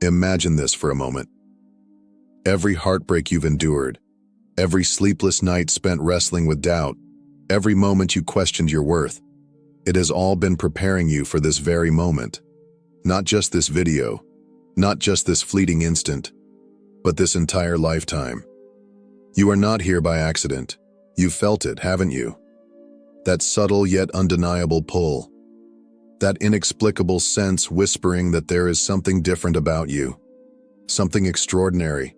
Imagine this for a moment. Every heartbreak you've endured, every sleepless night spent wrestling with doubt, every moment you questioned your worth, it has all been preparing you for this very moment. Not just this video, not just this fleeting instant, but this entire lifetime. You are not here by accident. You've felt it, haven't you? That subtle yet undeniable pull. That inexplicable sense whispering that there is something different about you. Something extraordinary.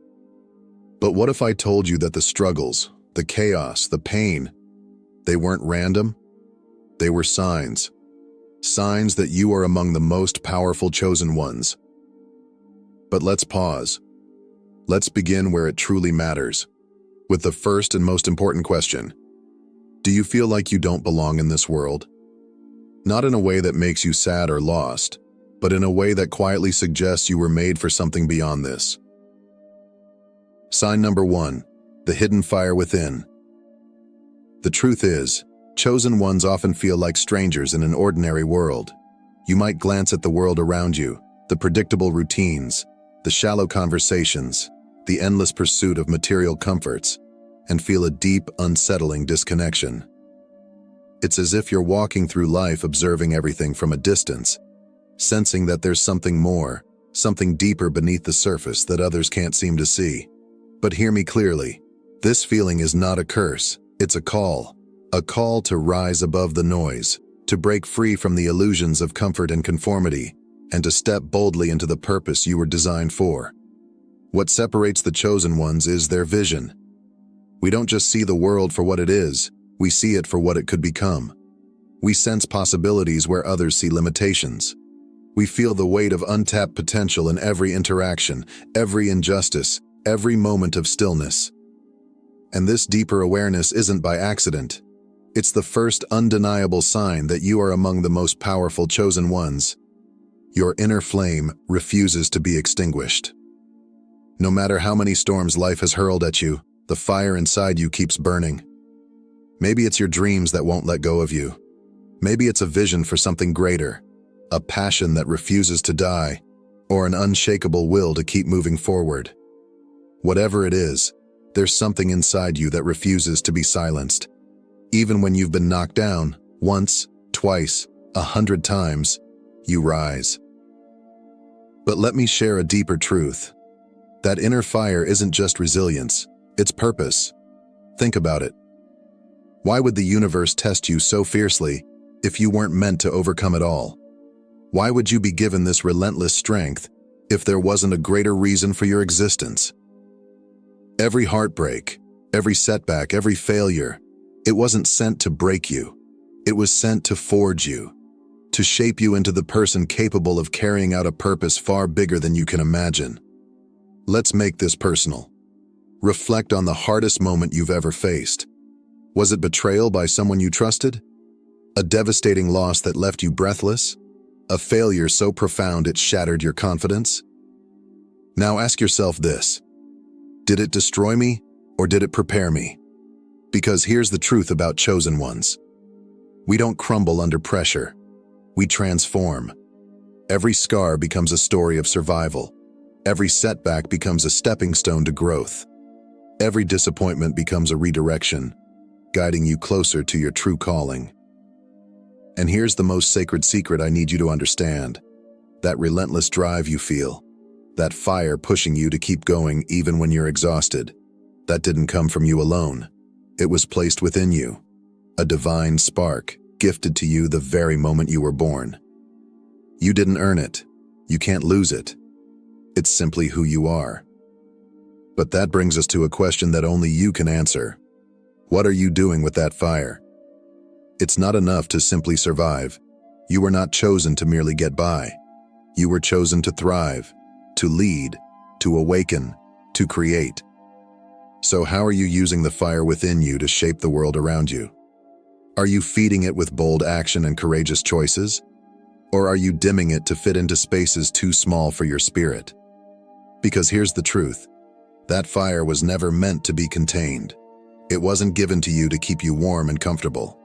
But what if I told you that the struggles, the chaos, the pain, they weren't random? They were signs. Signs that you are among the most powerful chosen ones. But let's pause. Let's begin where it truly matters, with the first and most important question. Do you feel like you don't belong in this world? Not in a way that makes you sad or lost, but in a way that quietly suggests you were made for something beyond this. Sign number 1, the hidden fire within. The truth is, chosen ones often feel like strangers in an ordinary world. You might glance at the world around you, the predictable routines, the shallow conversations, the endless pursuit of material comforts, and feel a deep, unsettling disconnection. It's as if you're walking through life observing everything from a distance, sensing that there's something more, something deeper beneath the surface that others can't seem to see. But hear me clearly, this feeling is not a curse, it's a call to rise above the noise, to break free from the illusions of comfort and conformity, and to step boldly into the purpose you were designed for. What separates the chosen ones is their vision. We don't just see the world for what it is, we see it for what it could become. We sense possibilities where others see limitations. We feel the weight of untapped potential in every interaction, every injustice, every moment of stillness. And this deeper awareness isn't by accident. It's the first undeniable sign that you are among the most powerful chosen ones. Your inner flame refuses to be extinguished. No matter how many storms life has hurled at you, the fire inside you keeps burning. Maybe it's your dreams that won't let go of you. Maybe it's a vision for something greater, a passion that refuses to die, or an unshakable will to keep moving forward. Whatever it is, there's something inside you that refuses to be silenced. Even when you've been knocked down, once, twice, 100 times, you rise. But let me share a deeper truth. That inner fire isn't just resilience, it's purpose. Think about it. Why would the universe test you so fiercely if you weren't meant to overcome it all? Why would you be given this relentless strength if there wasn't a greater reason for your existence? Every heartbreak, every setback, every failure, it wasn't sent to break you. It was sent to forge you, to shape you into the person capable of carrying out a purpose far bigger than you can imagine. Let's make this personal. Reflect on the hardest moment you've ever faced. Was it betrayal by someone you trusted? A devastating loss that left you breathless? A failure so profound it shattered your confidence? Now ask yourself this. Did it destroy me, or did it prepare me? Because here's the truth about chosen ones. We don't crumble under pressure. We transform. Every scar becomes a story of survival. Every setback becomes a stepping stone to growth. Every disappointment becomes a redirection, guiding you closer to your true calling. And here's the most sacred secret I need you to understand. That relentless drive you feel, that fire pushing you to keep going even when you're exhausted, that didn't come from you alone. It was placed within you, a divine spark gifted to you the very moment you were born. You didn't earn it. You can't lose it. It's simply who you are. But that brings us to a question that only you can answer. What are you doing with that fire? It's not enough to simply survive. You were not chosen to merely get by. You were chosen to thrive, to lead, to awaken, to create. So how are you using the fire within you to shape the world around you? Are you feeding it with bold action and courageous choices? Or are you dimming it to fit into spaces too small for your spirit? Because here's the truth. That fire was never meant to be contained. It wasn't given to you to keep you warm and comfortable.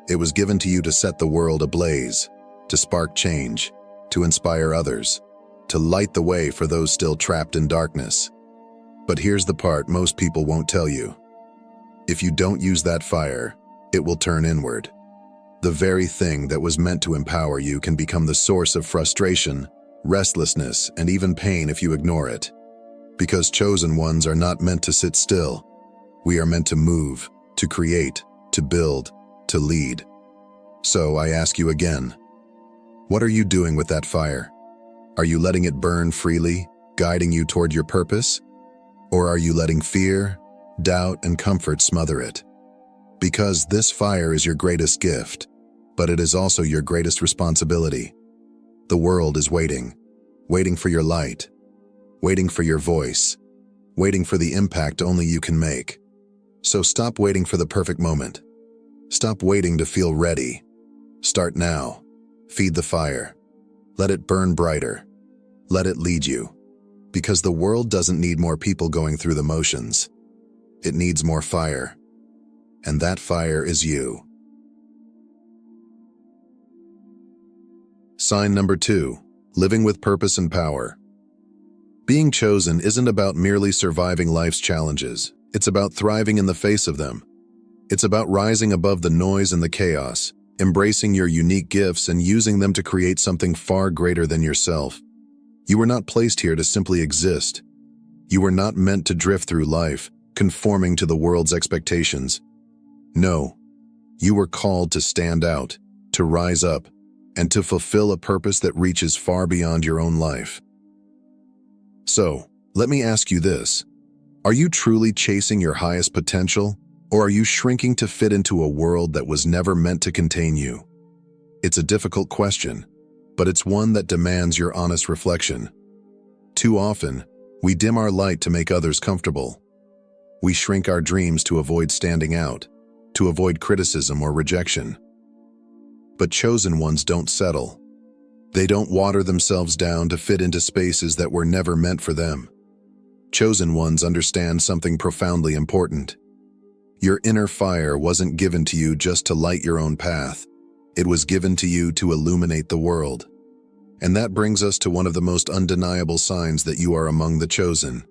It was given to you to set the world ablaze, to spark change, to inspire others. to light the way for those still trapped in darkness. But here's the part most people won't tell you. If you don't use that fire, it will turn inward. The very thing that was meant to empower you can become the source of frustration, restlessness, and even pain if you ignore it. Because chosen ones are not meant to sit still. We are meant to move, to create, to build, to lead. So I ask you again, what are you doing with that fire? Are you letting it burn freely, guiding you toward your purpose? Or are you letting fear, doubt, and comfort smother it? Because this fire is your greatest gift, but it is also your greatest responsibility. The world is waiting for your light, waiting for your voice, waiting for the impact only you can make. So stop waiting for the perfect moment. Stop waiting to feel ready. Start now. Feed the fire. Let it burn brighter. Let it lead you. Because the world doesn't need more people going through the motions. It needs more fire. And that fire is you. Sign number 2, living with purpose and power. Being chosen isn't about merely surviving life's challenges. It's about thriving in the face of them. It's about rising above the noise and the chaos, embracing your unique gifts and using them to create something far greater than yourself. You were not placed here to simply exist. You were not meant to drift through life, conforming to the world's expectations. No, you were called to stand out, to rise up, and to fulfill a purpose that reaches far beyond your own life. So, let me ask you this. Are you truly chasing your highest potential, or are you shrinking to fit into a world that was never meant to contain you? It's a difficult question, but it's one that demands your honest reflection. Too often, we dim our light to make others comfortable. We shrink our dreams to avoid standing out, to avoid criticism or rejection. But chosen ones don't settle. They don't water themselves down to fit into spaces that were never meant for them. Chosen ones understand something profoundly important. Your inner fire wasn't given to you just to light your own path. It was given to you to illuminate the world. And that brings us to one of the most undeniable signs that you are among the chosen.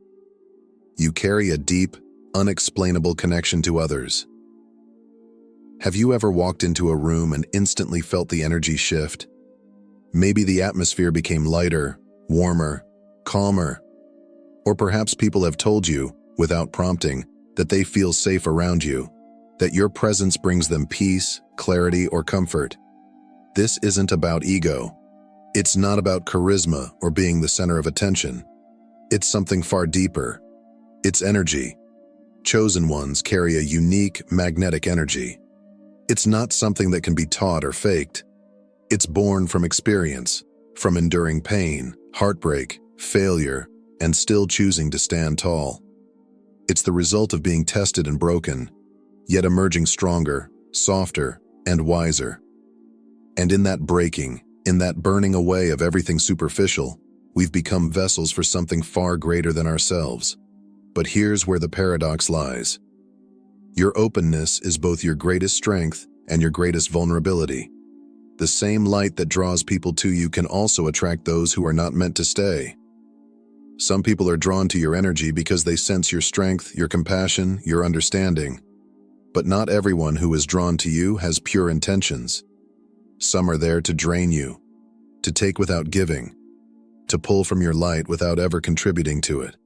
You carry a deep, unexplainable connection to others. Have you ever walked into a room and instantly felt the energy shift? Maybe the atmosphere became lighter, warmer, calmer. Or perhaps people have told you, without prompting, that they feel safe around you, that your presence brings them peace, clarity, or comfort. This isn't about ego. It's not about charisma or being the center of attention. It's something far deeper. It's energy. Chosen ones carry a unique, magnetic energy. It's not something that can be taught or faked. It's born from experience, from enduring pain, heartbreak, failure, and still choosing to stand tall. It's the result of being tested and broken, yet emerging stronger, softer, and wiser. And in that breaking, in that burning away of everything superficial, we've become vessels for something far greater than ourselves. But here's where the paradox lies. Your openness is both your greatest strength and your greatest vulnerability. The same light that draws people to you can also attract those who are not meant to stay. Some people are drawn to your energy because they sense your strength, your compassion, your understanding. But not everyone who is drawn to you has pure intentions. Some are there to drain you, to take without giving, to pull from your light without ever contributing to it.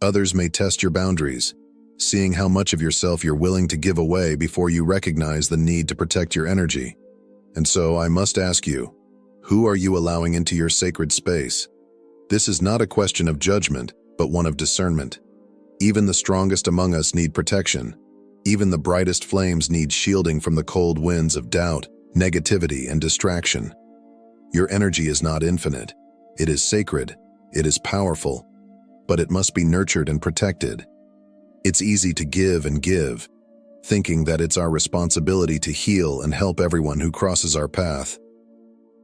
Others may test your boundaries, seeing how much of yourself you're willing to give away before you recognize the need to protect your energy. And so I must ask you, who are you allowing into your sacred space? This is not a question of judgment, but one of discernment. Even the strongest among us need protection. Even the brightest flames need shielding from the cold winds of doubt, negativity, and distraction. Your energy is not infinite. It is sacred. It is powerful. But it must be nurtured and protected. It's easy to give, thinking that it's our responsibility to heal and help everyone who crosses our path.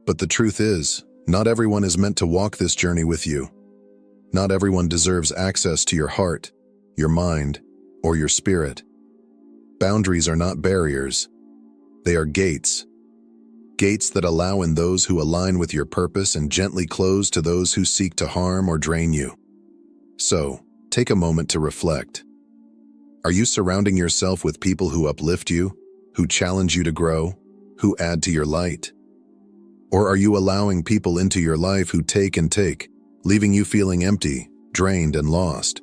But the truth is, not everyone is meant to walk this journey with you. Not everyone deserves access to your heart, your mind, or your spirit. Boundaries are not barriers. They are gates. gates that allow in those who align with your purpose and gently close to those who seek to harm or drain you. So, take a moment to reflect. Are you surrounding yourself with people who uplift you, who challenge you to grow, who add to your light? Or are you allowing people into your life who take and take, leaving you feeling empty, drained, and lost?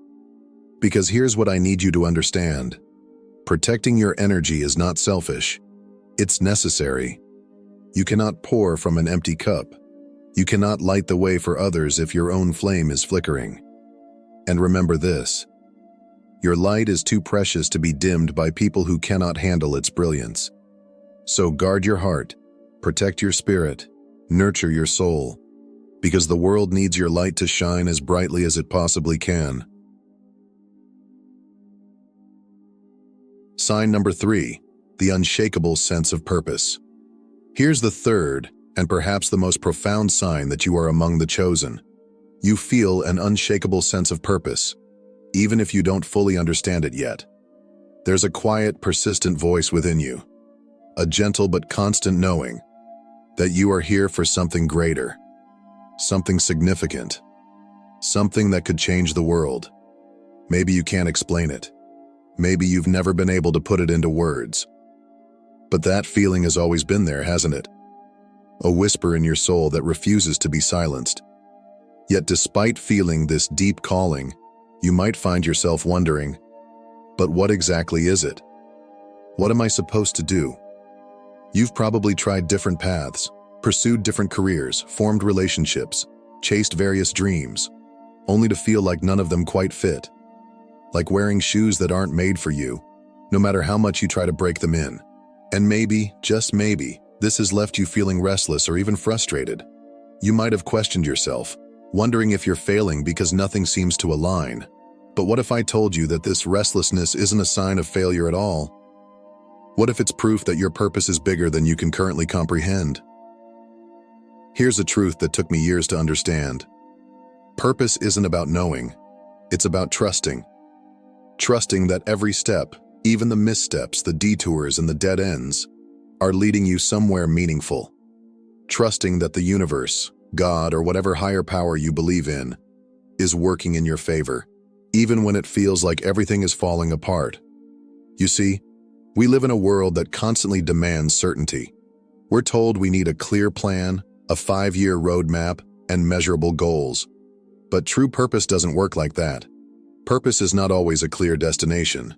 Because here's what I need you to understand. Protecting your energy is not selfish. It's necessary. You cannot pour from an empty cup. You cannot light the way for others if your own flame is flickering. And remember this: your light is too precious to be dimmed by people who cannot handle its brilliance. So guard your heart, protect your spirit, nurture your soul, because the world needs your light to shine as brightly as it possibly can. Sign number 3, the unshakable sense of purpose. Here's the third, and perhaps the most profound sign that you are among the chosen. You feel an unshakable sense of purpose, even if you don't fully understand it yet. There's a quiet, persistent voice within you, a gentle but constant knowing that you are here for something greater, something significant, something that could change the world. Maybe you can't explain it. Maybe you've never been able to put it into words. But that feeling has always been there, hasn't it? A whisper in your soul that refuses to be silenced. Yet despite feeling this deep calling, you might find yourself wondering, but what exactly is it? What am I supposed to do? You've probably tried different paths, pursued different careers, formed relationships, chased various dreams, only to feel like none of them quite fit. Like wearing shoes that aren't made for you, no matter how much you try to break them in. And maybe, just maybe, this has left you feeling restless or even frustrated. You might have questioned yourself, wondering if you're failing because nothing seems to align. But what if I told you that this restlessness isn't a sign of failure at all? What if it's proof that your purpose is bigger than you can currently comprehend? Here's a truth that took me years to understand. Purpose isn't about knowing, it's about trusting. Trusting that every step, even the missteps, the detours, and the dead ends, are leading you somewhere meaningful. Trusting that the universe, God, or whatever higher power you believe in, is working in your favor, even when it feels like everything is falling apart. You see, we live in a world that constantly demands certainty. We're told we need a clear plan, a 5-year roadmap, and measurable goals. But true purpose doesn't work like that. Purpose is not always a clear destination.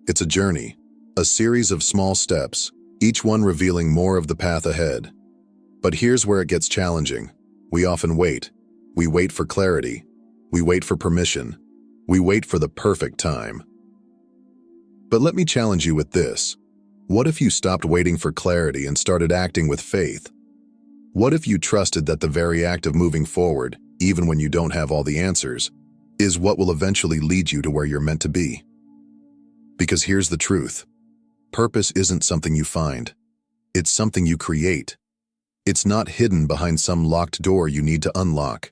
It's a journey, a series of small steps, each one revealing more of the path ahead. But here's where it gets challenging. We often wait. We wait for clarity. We wait for permission. We wait for the perfect time. But let me challenge you with this. What if you stopped waiting for clarity and started acting with faith? What if you trusted that the very act of moving forward, even when you don't have all the answers, is what will eventually lead you to where you're meant to be? Because here's the truth. Purpose isn't something you find. It's something you create. It's not hidden behind some locked door you need to unlock.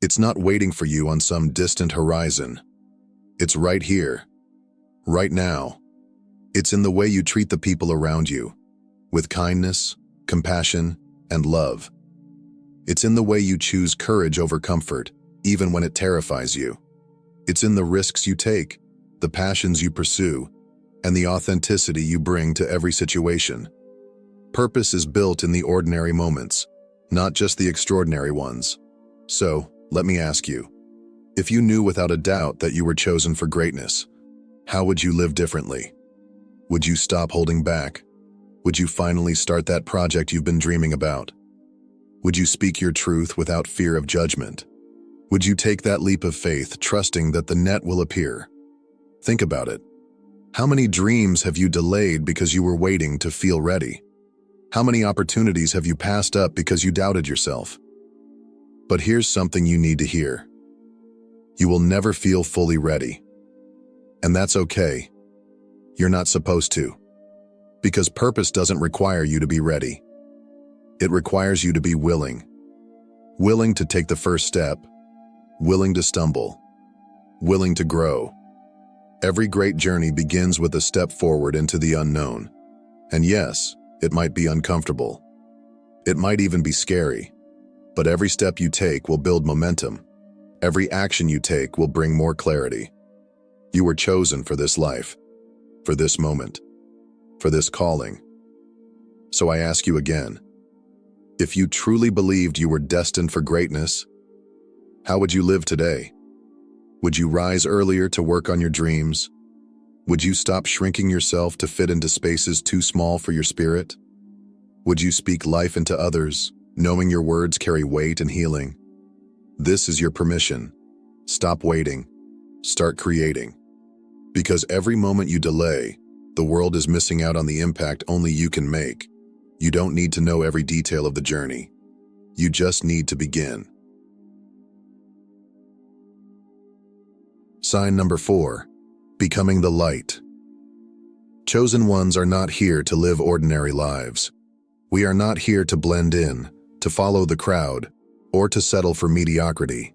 It's not waiting for you on some distant horizon. It's right here, right now. It's in the way you treat the people around you, with kindness, compassion, and love. It's in the way you choose courage over comfort, even when it terrifies you. It's in the risks you take, the passions you pursue, and the authenticity you bring to every situation. Purpose is built in the ordinary moments, not just the extraordinary ones. So, let me ask you, if you knew without a doubt that you were chosen for greatness, how would you live differently? Would you stop holding back? Would you finally start that project you've been dreaming about? Would you speak your truth without fear of judgment? Would you take that leap of faith, trusting that the net will appear? Think about it. How many dreams have you delayed because you were waiting to feel ready? How many opportunities have you passed up because you doubted yourself? But here's something you need to hear. You will never feel fully ready. And that's okay. You're not supposed to. Because purpose doesn't require you to be ready. It requires you to be willing. Willing to take the first step. Willing to stumble. Willing to grow. Every great journey begins with a step forward into the unknown. And yes, it might be uncomfortable. It might even be scary, but every step you take will build momentum. Every action you take will bring more clarity. You were chosen for this life, for this moment, for this calling. So I ask you again, if you truly believed you were destined for greatness, how would you live today? Would you rise earlier to work on your dreams? Would you stop shrinking yourself to fit into spaces too small for your spirit? Would you speak life into others, knowing your words carry weight and healing? This is your permission. Stop waiting. Start creating. Because every moment you delay, the world is missing out on the impact only you can make. You don't need to know every detail of the journey. You just need to begin. Sign number 4, becoming the light. Chosen ones are not here to live ordinary lives. We are not here to blend in, to follow the crowd, or to settle for mediocrity.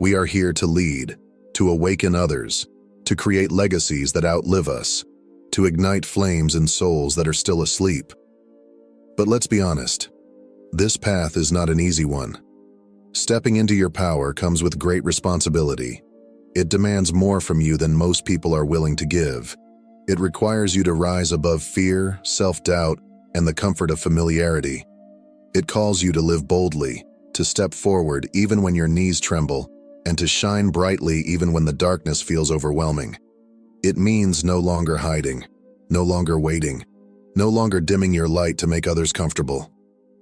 We are here to lead, to awaken others, to create legacies that outlive us, to ignite flames in souls that are still asleep. But let's be honest, this path is not an easy one. Stepping into your power comes with great responsibility. It demands more from you than most people are willing to give. It requires you to rise above fear, self-doubt, and the comfort of familiarity. It calls you to live boldly, to step forward even when your knees tremble, and to shine brightly even when the darkness feels overwhelming. It means no longer hiding, no longer waiting, no longer dimming your light to make others comfortable.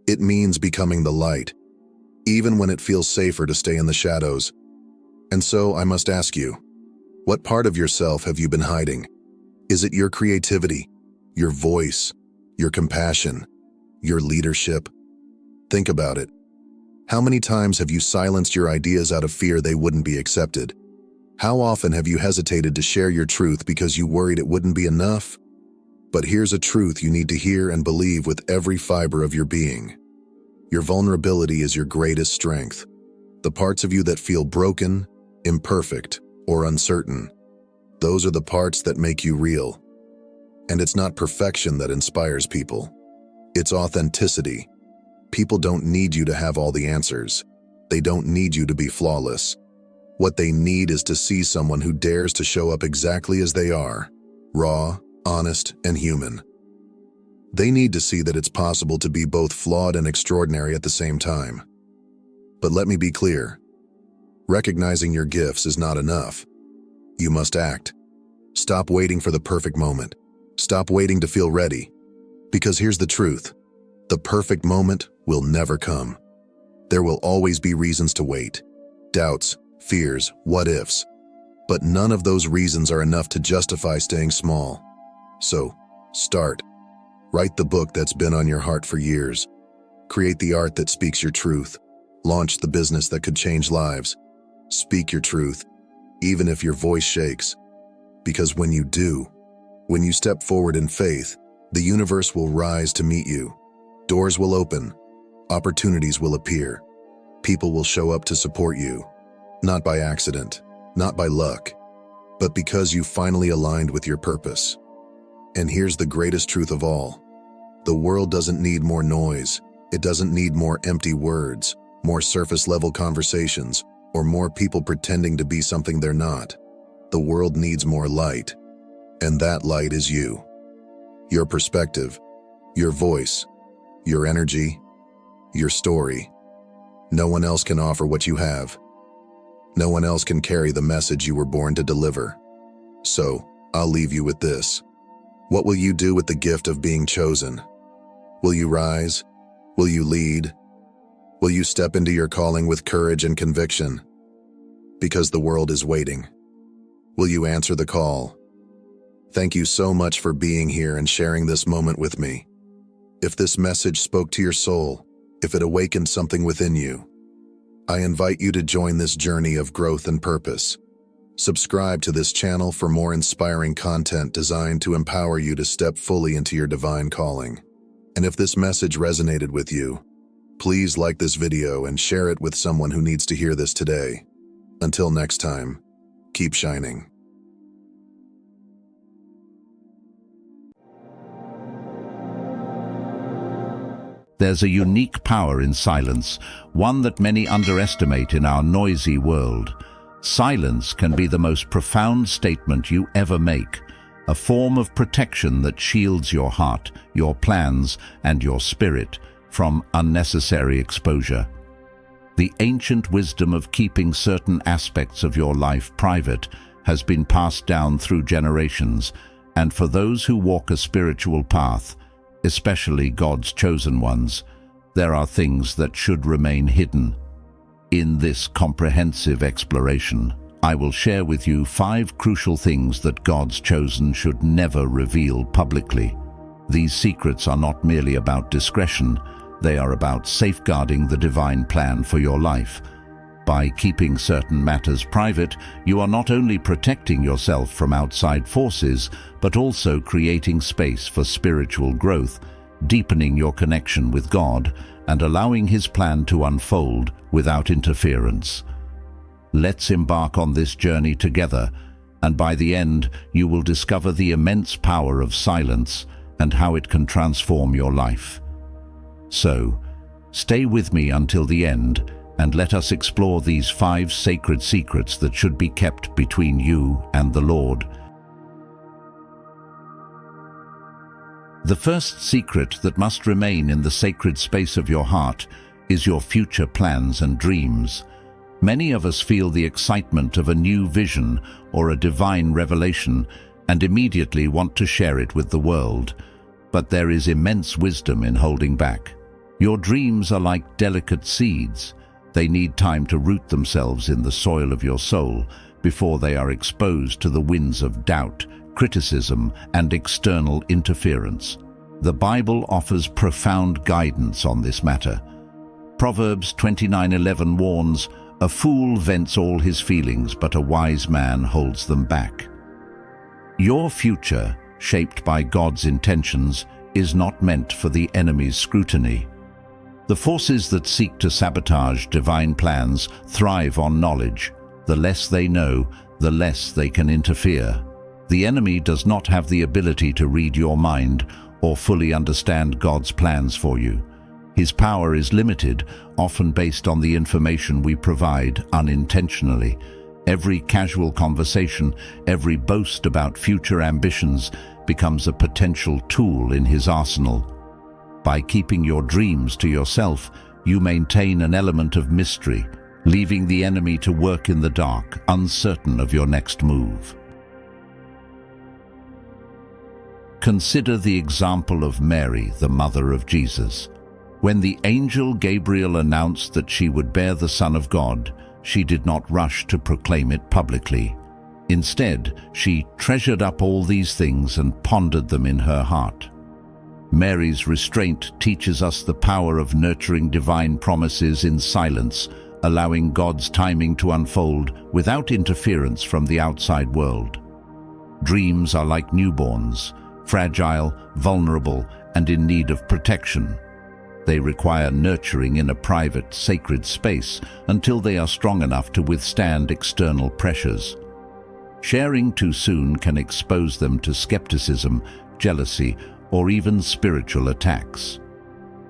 It means becoming the light, even when it feels safer to stay in the shadows. And so I must ask you, what part of yourself have you been hiding? Is it your creativity, your voice, your compassion, your leadership? Think about it. How many times have you silenced your ideas out of fear they wouldn't be accepted? How often have you hesitated to share your truth because you worried it wouldn't be enough? But here's a truth you need to hear and believe with every fiber of your being. Your vulnerability is your greatest strength. The parts of you that feel broken, imperfect, or uncertain, those are the parts that make you real. And it's not perfection that inspires people. It's authenticity. People don't need you to have all the answers. They don't need you to be flawless. What they need is to see someone who dares to show up exactly as they are, raw, honest, and human. They need to see that it's possible to be both flawed and extraordinary at the same time. But let me be clear. Recognizing your gifts is not enough. You must act. Stop waiting for the perfect moment. Stop waiting to feel ready. Because here's the truth. The perfect moment will never come. There will always be reasons to wait. Doubts, fears, what-ifs. But none of those reasons are enough to justify staying small. So, start. Write the book that's been on your heart for years. Create the art that speaks your truth. Launch the business that could change lives. Speak your truth, even if your voice shakes. Because when you do, when you step forward in faith, the universe will rise to meet you. Doors will open. Opportunities will appear. People will show up to support you. Not by accident, not by luck, but because you finally aligned with your purpose. And here's the greatest truth of all. The world doesn't need more noise. It doesn't need more empty words, more surface-level conversations, or more people pretending to be something they're not. The world needs more light, and that light is you. Your perspective, your voice, your energy, your story. No one else can offer what you have. No one else can carry the message you were born to deliver. So, I'll leave you with this. What will you do with the gift of being chosen? Will you rise? Will you lead? Will you step into your calling with courage and conviction? Because the world is waiting. Will you answer the call? Thank you so much for being here and sharing this moment with me. If this message spoke to your soul, if it awakened something within you, I invite you to join this journey of growth and purpose. Subscribe to this channel for more inspiring content designed to empower you to step fully into your divine calling. And if this message resonated with you, please like this video and share it with someone who needs to hear this today. Until next time, keep shining. There's a unique power in silence, one that many underestimate in our noisy world. Silence can be the most profound statement you ever make, a form of protection that shields your heart, your plans, and your spirit from unnecessary exposure. The ancient wisdom of keeping certain aspects of your life private has been passed down through generations, and for those who walk a spiritual path, especially God's chosen ones, there are things that should remain hidden. In this comprehensive exploration, I will share with you 5 crucial things that God's chosen should never reveal publicly. These secrets are not merely about discretion, they are about safeguarding the divine plan for your life. By keeping certain matters private, you are not only protecting yourself from outside forces, but also creating space for spiritual growth, deepening your connection with God, and allowing His plan to unfold without interference. Let's embark on this journey together, and by the end, you will discover the immense power of silence and how it can transform your life. So, stay with me until the end, and let us explore these 5 sacred secrets that should be kept between you and the Lord. The first secret that must remain in the sacred space of your heart is your future plans and dreams. Many of us feel the excitement of a new vision or a divine revelation and immediately want to share it with the world. But there is immense wisdom in holding back. Your dreams are like delicate seeds. They need time to root themselves in the soil of your soul before they are exposed to the winds of doubt, criticism, and external interference. The Bible offers profound guidance on this matter. Proverbs 29:11 warns, "A fool vents all his feelings, but a wise man holds them back." Your future, shaped by God's intentions, is not meant for the enemy's scrutiny. The forces that seek to sabotage divine plans thrive on knowledge. The less they know, the less they can interfere. The enemy does not have the ability to read your mind or fully understand God's plans for you. His power is limited, often based on the information we provide unintentionally. Every casual conversation, every boast about future ambitions becomes a potential tool in his arsenal. By keeping your dreams to yourself, you maintain an element of mystery, leaving the enemy to work in the dark, uncertain of your next move. Consider the example of Mary, the mother of Jesus. When the angel Gabriel announced that she would bear the Son of God, she did not rush to proclaim it publicly. Instead, she treasured up all these things and pondered them in her heart. Mary's restraint teaches us the power of nurturing divine promises in silence, allowing God's timing to unfold without interference from the outside world. Dreams are like newborns, fragile, vulnerable, and in need of protection. They require nurturing in a private, sacred space until they are strong enough to withstand external pressures. Sharing too soon can expose them to skepticism, jealousy, or even spiritual attacks.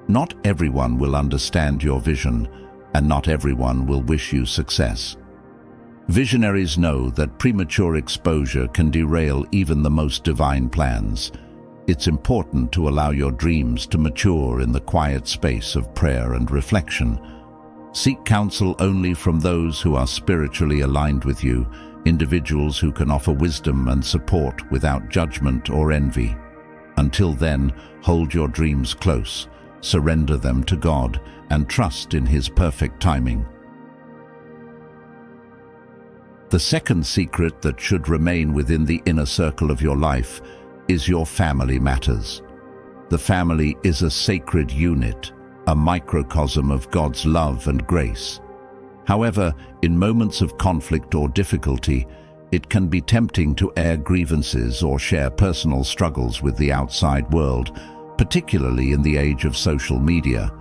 Not everyone will understand your vision, and not everyone will wish you success. Visionaries know that premature exposure can derail even the most divine plans. It's important to allow your dreams to mature in the quiet space of prayer and reflection. Seek counsel only from those who are spiritually aligned with you, individuals who can offer wisdom and support without judgment or envy. Until then, hold your dreams close, surrender them to God, and trust in His perfect timing. The second secret that should remain within the inner circle of your life is your family matters. The family is a sacred unit, a microcosm of God's love and grace. However, in moments of conflict or difficulty, it can be tempting to air grievances or share personal struggles with the outside world, particularly in the age of social media.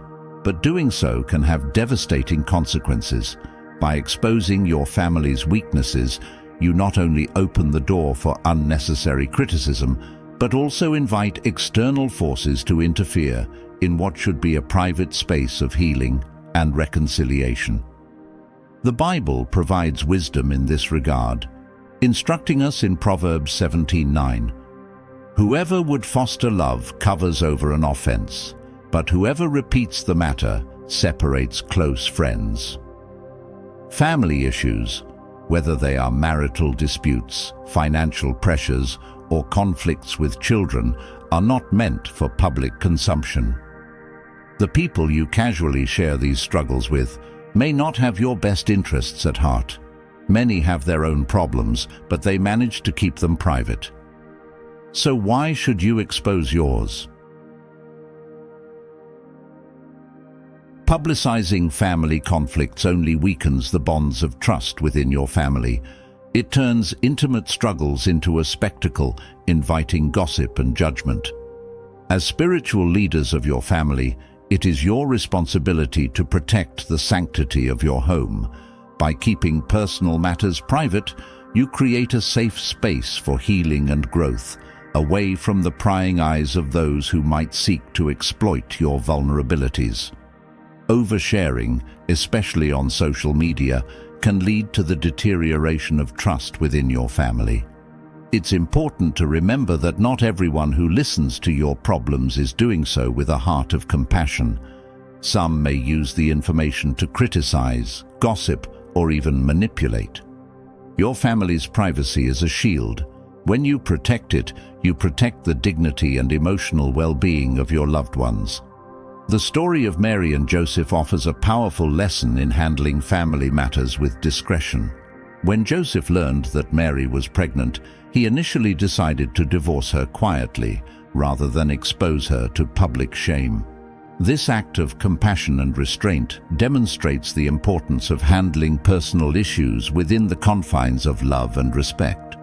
But doing so can have devastating consequences. By exposing your family's weaknesses, you not only open the door for unnecessary criticism, but also invite external forces to interfere, in what should be a private space of healing and reconciliation. The Bible provides wisdom in this regard, instructing us in Proverbs 17:9, "Whoever would foster love covers over an offense, but whoever repeats the matter separates close friends." Family issues, whether they are marital disputes, financial pressures, or conflicts with children, are not meant for public consumption. The people you casually share these struggles with may not have your best interests at heart. Many have their own problems, but they manage to keep them private. So why should you expose yours? Publicizing family conflicts only weakens the bonds of trust within your family. It turns intimate struggles into a spectacle, inviting gossip and judgment. As spiritual leaders of your family, it is your responsibility to protect the sanctity of your home. By keeping personal matters private, you create a safe space for healing and growth, away from the prying eyes of those who might seek to exploit your vulnerabilities. Oversharing, especially on social media, can lead to the deterioration of trust within your family. It's important to remember that not everyone who listens to your problems is doing so with a heart of compassion. Some may use the information to criticize, gossip, or even manipulate. Your family's privacy is a shield. When you protect it, you protect the dignity and emotional well-being of your loved ones. The story of Mary and Joseph offers a powerful lesson in handling family matters with discretion. When Joseph learned that Mary was pregnant, he initially decided to divorce her quietly, rather than expose her to public shame. This act of compassion and restraint demonstrates the importance of handling personal issues within the confines of love and respect.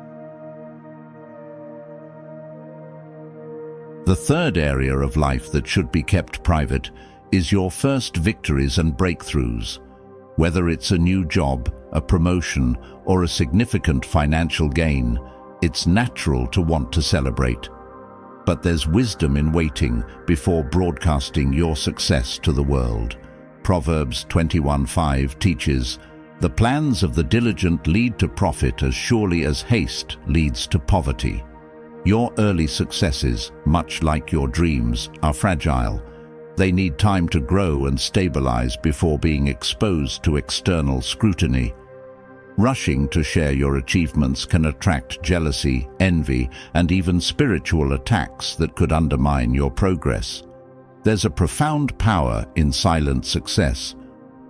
The third area of life that should be kept private is your first victories and breakthroughs. Whether it's a new job, a promotion, or a significant financial gain, it's natural to want to celebrate. But there's wisdom in waiting before broadcasting your success to the world. Proverbs 21:5 teaches, "The plans of the diligent lead to profit as surely as haste leads to poverty." Your early successes, much like your dreams, are fragile. They need time to grow and stabilize before being exposed to external scrutiny. Rushing to share your achievements can attract jealousy, envy, and even spiritual attacks that could undermine your progress. There's a profound power in silent success.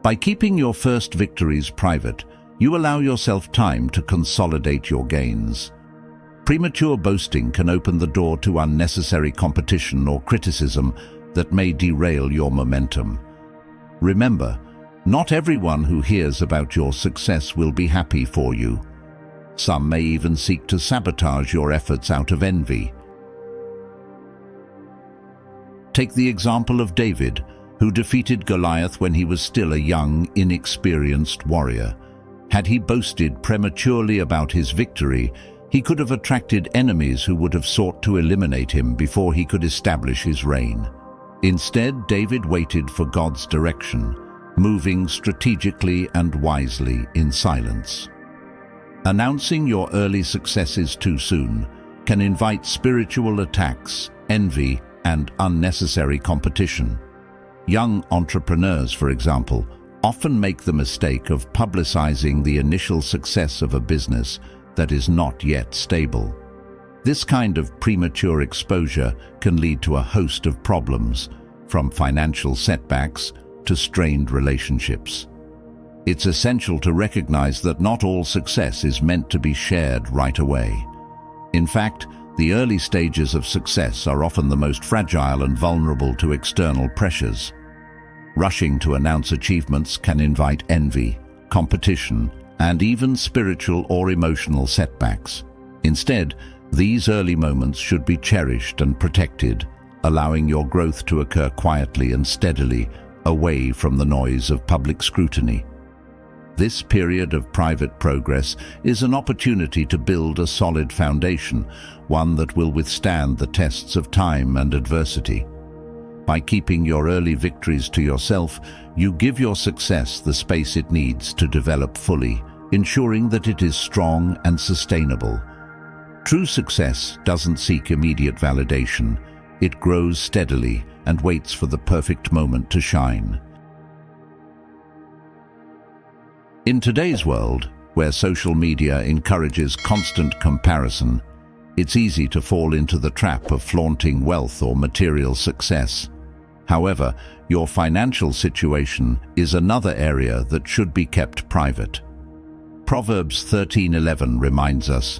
By keeping your first victories private, you allow yourself time to consolidate your gains. Premature boasting can open the door to unnecessary competition or criticism that may derail your momentum. Remember, not everyone who hears about your success will be happy for you. Some may even seek to sabotage your efforts out of envy. Take the example of David, who defeated Goliath when he was still a young, inexperienced warrior. Had he boasted prematurely about his victory, he could have attracted enemies who would have sought to eliminate him before he could establish his reign. Instead, David waited for God's direction, moving strategically and wisely in silence. Announcing your early successes too soon can invite spiritual attacks, envy, and unnecessary competition. Young entrepreneurs, for example, often make the mistake of publicizing the initial success of a business that is not yet stable. This kind of premature exposure can lead to a host of problems, from financial setbacks to strained relationships. It's essential to recognize that not all success is meant to be shared right away. In fact, the early stages of success are often the most fragile and vulnerable to external pressures. Rushing to announce achievements can invite envy, competition, and even spiritual or emotional setbacks. Instead, these early moments should be cherished and protected, allowing your growth to occur quietly and steadily, away from the noise of public scrutiny. This period of private progress is an opportunity to build a solid foundation, one that will withstand the tests of time and adversity. By keeping your early victories to yourself, you give your success the space it needs to develop fully, ensuring that it is strong and sustainable. True success doesn't seek immediate validation. It grows steadily and waits for the perfect moment to shine. In today's world, where social media encourages constant comparison, it's easy to fall into the trap of flaunting wealth or material success. However, your financial situation is another area that should be kept private. Proverbs 13:11 reminds us,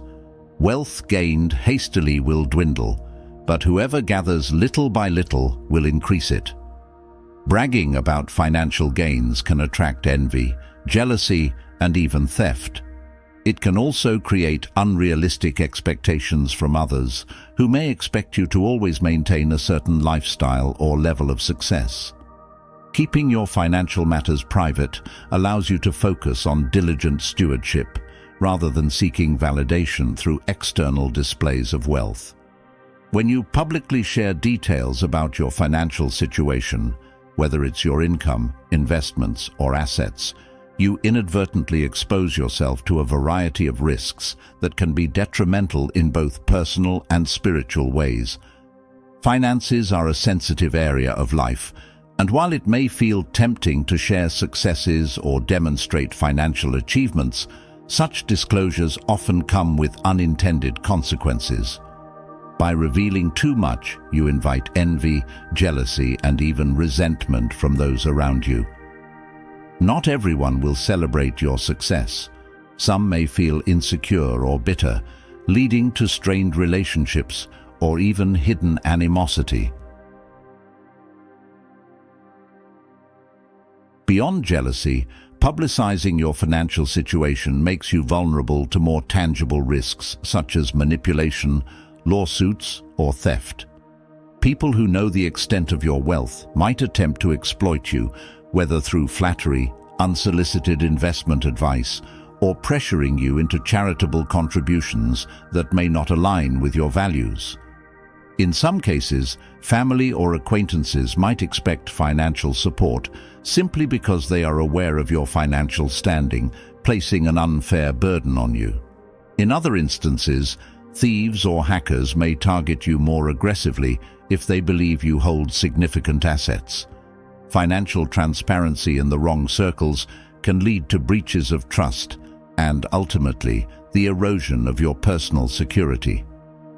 "Wealth gained hastily will dwindle, but whoever gathers little by little will increase it." Bragging about financial gains can attract envy, jealousy, and even theft. It can also create unrealistic expectations from others, who may expect you to always maintain a certain lifestyle or level of success. Keeping your financial matters private allows you to focus on diligent stewardship, rather than seeking validation through external displays of wealth. When you publicly share details about your financial situation, whether it's your income, investments, or assets, you inadvertently expose yourself to a variety of risks that can be detrimental in both personal and spiritual ways. Finances are a sensitive area of life, and while it may feel tempting to share successes or demonstrate financial achievements, such disclosures often come with unintended consequences. By revealing too much, you invite envy, jealousy, and even resentment from those around you. Not everyone will celebrate your success. Some may feel insecure or bitter, leading to strained relationships or even hidden animosity. Beyond jealousy, publicizing your financial situation makes you vulnerable to more tangible risks such as manipulation, lawsuits, or theft. People who know the extent of your wealth might attempt to exploit you, whether through flattery, unsolicited investment advice, or pressuring you into charitable contributions that may not align with your values. In some cases, family or acquaintances might expect financial support simply because they are aware of your financial standing, placing an unfair burden on you. In other instances, thieves or hackers may target you more aggressively if they believe you hold significant assets. Financial transparency in the wrong circles can lead to breaches of trust and, ultimately, the erosion of your personal security.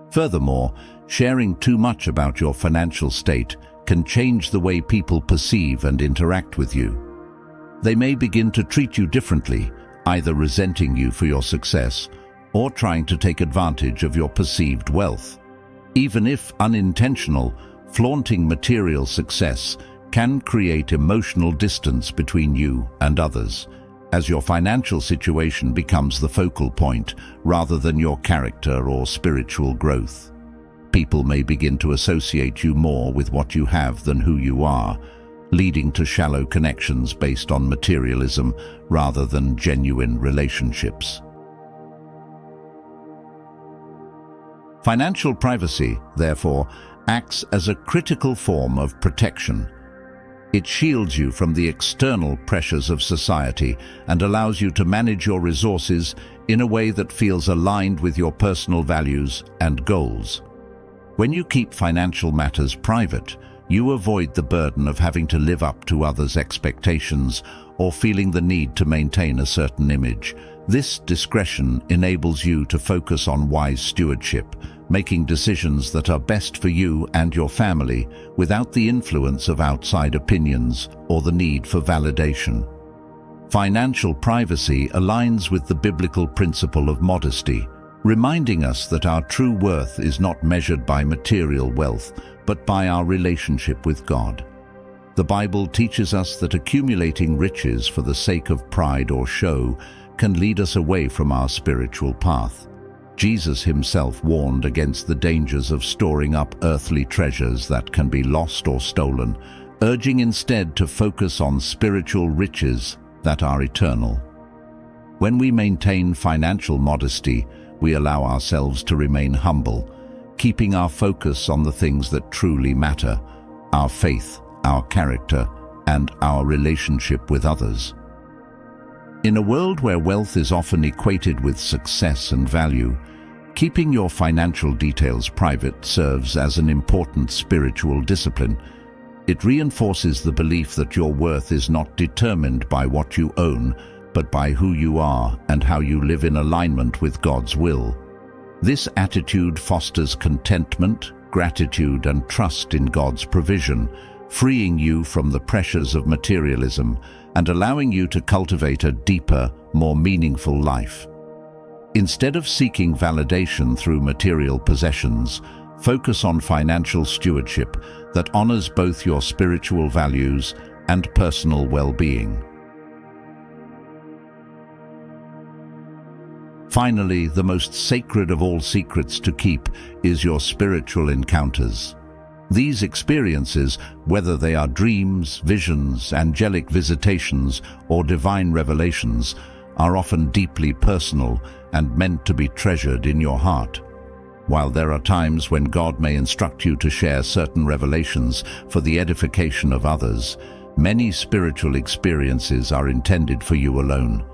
Furthermore, sharing too much about your financial state can change the way people perceive and interact with you. They may begin to treat you differently, either resenting you for your success or trying to take advantage of your perceived wealth. Even if unintentional, flaunting material success can create emotional distance between you and others, as your financial situation becomes the focal point rather than your character or spiritual growth. People may begin to associate you more with what you have than who you are, leading to shallow connections based on materialism rather than genuine relationships. Financial privacy, therefore, acts as a critical form of protection. It shields you from the external pressures of society and allows you to manage your resources in a way that feels aligned with your personal values and goals. When you keep financial matters private, you avoid the burden of having to live up to others' expectations or feeling the need to maintain a certain image. This discretion enables you to focus on wise stewardship, making decisions that are best for you and your family without the influence of outside opinions or the need for validation. Financial privacy aligns with the biblical principle of modesty, reminding us that our true worth is not measured by material wealth, but by our relationship with God. The Bible teaches us that accumulating riches for the sake of pride or show can lead us away from our spiritual path. Jesus himself warned against the dangers of storing up earthly treasures that can be lost or stolen, urging instead to focus on spiritual riches that are eternal. When we maintain financial modesty, we allow ourselves to remain humble, keeping our focus on the things that truly matter, our faith, our character, and our relationship with others. In a world where wealth is often equated with success and value, keeping your financial details private serves as an important spiritual discipline. It reinforces the belief that your worth is not determined by what you own, but by who you are and how you live in alignment with God's will. This attitude fosters contentment, gratitude, and trust in God's provision, freeing you from the pressures of materialism and allowing you to cultivate a deeper, more meaningful life. Instead of seeking validation through material possessions, focus on financial stewardship that honors both your spiritual values and personal well-being. Finally, the most sacred of all secrets to keep is your spiritual encounters. These experiences, whether they are dreams, visions, angelic visitations, or divine revelations, are often deeply personal and meant to be treasured in your heart. While there are times when God may instruct you to share certain revelations for the edification of others, many spiritual experiences are intended for you alone.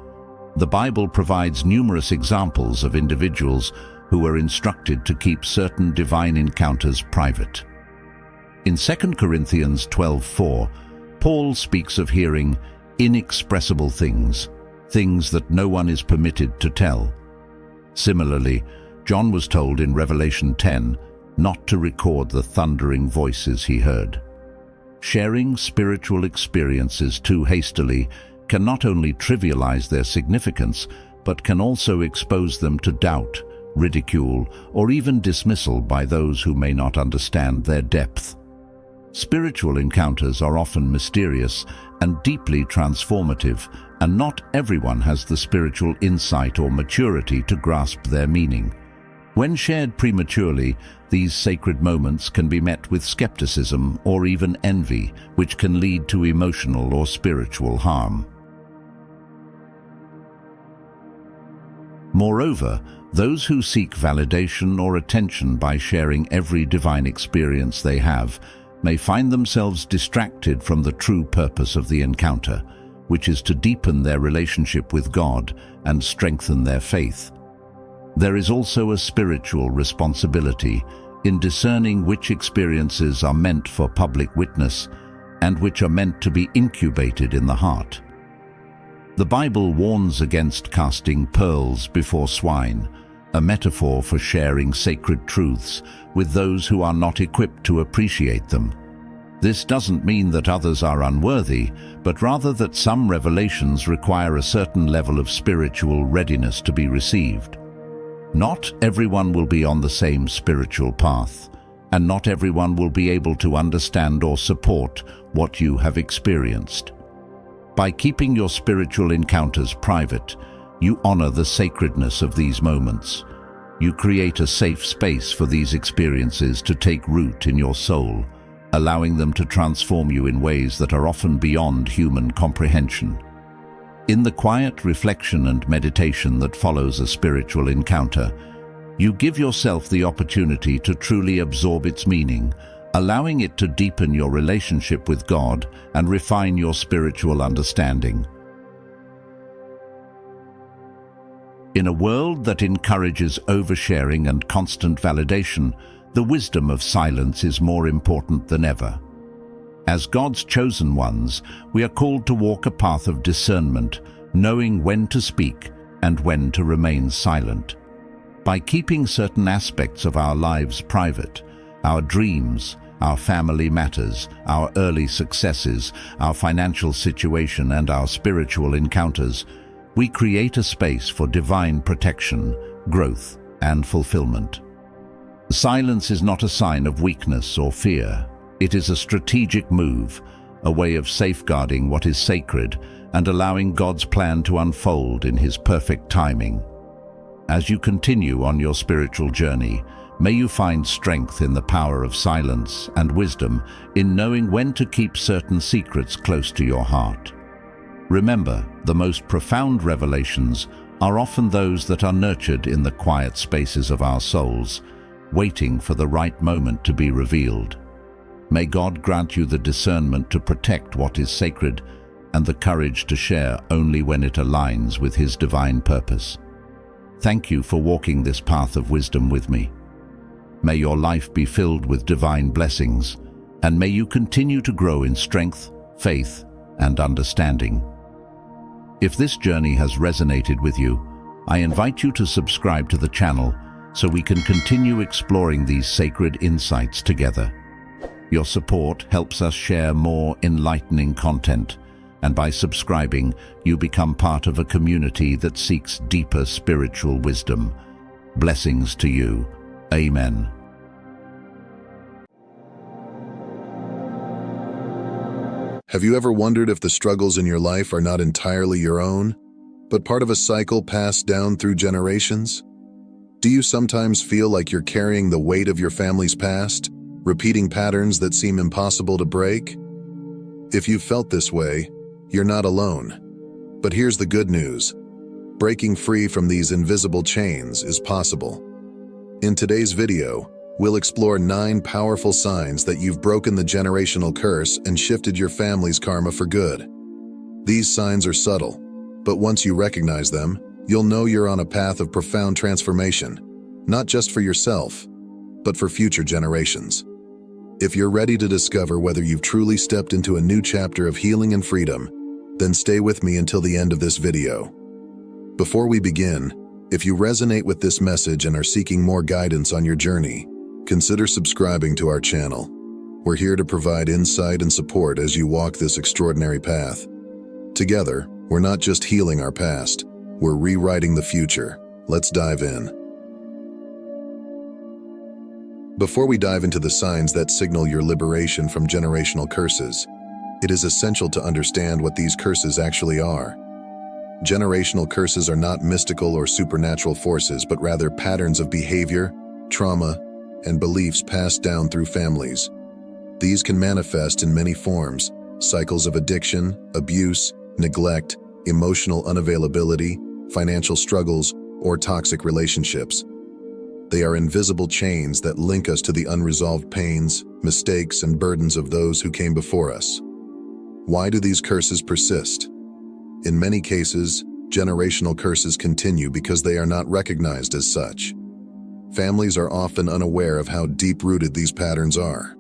The Bible provides numerous examples of individuals who were instructed to keep certain divine encounters private. In 2 Corinthians 12:4, Paul speaks of hearing inexpressible things, things that no one is permitted to tell. Similarly, John was told in Revelation 10 not to record the thundering voices he heard. Sharing spiritual experiences too hastily can not only trivialize their significance, but can also expose them to doubt, ridicule, or even dismissal by those who may not understand their depth. Spiritual encounters are often mysterious and deeply transformative, and not everyone has the spiritual insight or maturity to grasp their meaning. When shared prematurely, these sacred moments can be met with skepticism or even envy, which can lead to emotional or spiritual harm. Moreover, those who seek validation or attention by sharing every divine experience they have may find themselves distracted from the true purpose of the encounter, which is to deepen their relationship with God and strengthen their faith. There is also a spiritual responsibility in discerning which experiences are meant for public witness and which are meant to be incubated in the heart. The Bible warns against casting pearls before swine, a metaphor for sharing sacred truths with those who are not equipped to appreciate them. This doesn't mean that others are unworthy, but rather that some revelations require a certain level of spiritual readiness to be received. Not everyone will be on the same spiritual path, and not everyone will be able to understand or support what you have experienced. By keeping your spiritual encounters private, you honor the sacredness of these moments. You create a safe space for these experiences to take root in your soul, allowing them to transform you in ways that are often beyond human comprehension. In the quiet reflection and meditation that follows a spiritual encounter, you give yourself the opportunity to truly absorb its meaning, allowing it to deepen your relationship with God and refine your spiritual understanding. In a world that encourages oversharing and constant validation, the wisdom of silence is more important than ever. As God's chosen ones, we are called to walk a path of discernment, knowing when to speak and when to remain silent. By keeping certain aspects of our lives private, our dreams, our family matters, our early successes, our financial situation, and our spiritual encounters, we create a space for divine protection, growth, and fulfillment. Silence is not a sign of weakness or fear. It is a strategic move, a way of safeguarding what is sacred and allowing God's plan to unfold in His perfect timing. As you continue on your spiritual journey, may you find strength in the power of silence and wisdom in knowing when to keep certain secrets close to your heart. Remember, the most profound revelations are often those that are nurtured in the quiet spaces of our souls, waiting for the right moment to be revealed. May God grant you the discernment to protect what is sacred and the courage to share only when it aligns with His divine purpose. Thank you for walking this path of wisdom with me. May your life be filled with divine blessings, and may you continue to grow in strength, faith, and understanding. If this journey has resonated with you, I invite you to subscribe to the channel so we can continue exploring these sacred insights together. Your support helps us share more enlightening content, and by subscribing, you become part of a community that seeks deeper spiritual wisdom. Blessings to you. Amen. Have you ever wondered if the struggles in your life are not entirely your own, but part of a cycle passed down through generations? Do you sometimes feel like you're carrying the weight of your family's past, repeating patterns that seem impossible to break? If you've felt this way, you're not alone. But here's the good news. Breaking free from these invisible chains is possible. In today's video, we'll explore 9 powerful signs that you've broken the generational curse and shifted your family's karma for good. These signs are subtle, but once you recognize them, you'll know you're on a path of profound transformation, not just for yourself, but for future generations. If you're ready to discover whether you've truly stepped into a new chapter of healing and freedom, then stay with me until the end of this video. Before we begin, if you resonate with this message and are seeking more guidance on your journey, consider subscribing to our channel. We're here to provide insight and support as you walk this extraordinary path. Together, we're not just healing our past, we're rewriting the future. Let's dive in. Before we dive into the signs that signal your liberation from generational curses, it is essential to understand what these curses actually are. Generational curses are not mystical or supernatural forces, but rather patterns of behavior, trauma, and beliefs passed down through families. These can manifest in many forms: cycles of addiction, abuse, neglect, emotional unavailability, financial struggles, or toxic relationships. They are invisible chains that link us to the unresolved pains, mistakes, and burdens of those who came before us. Why do these curses persist? In many cases, generational curses continue because they are not recognized as such. Families are often unaware of how deep-rooted these patterns are.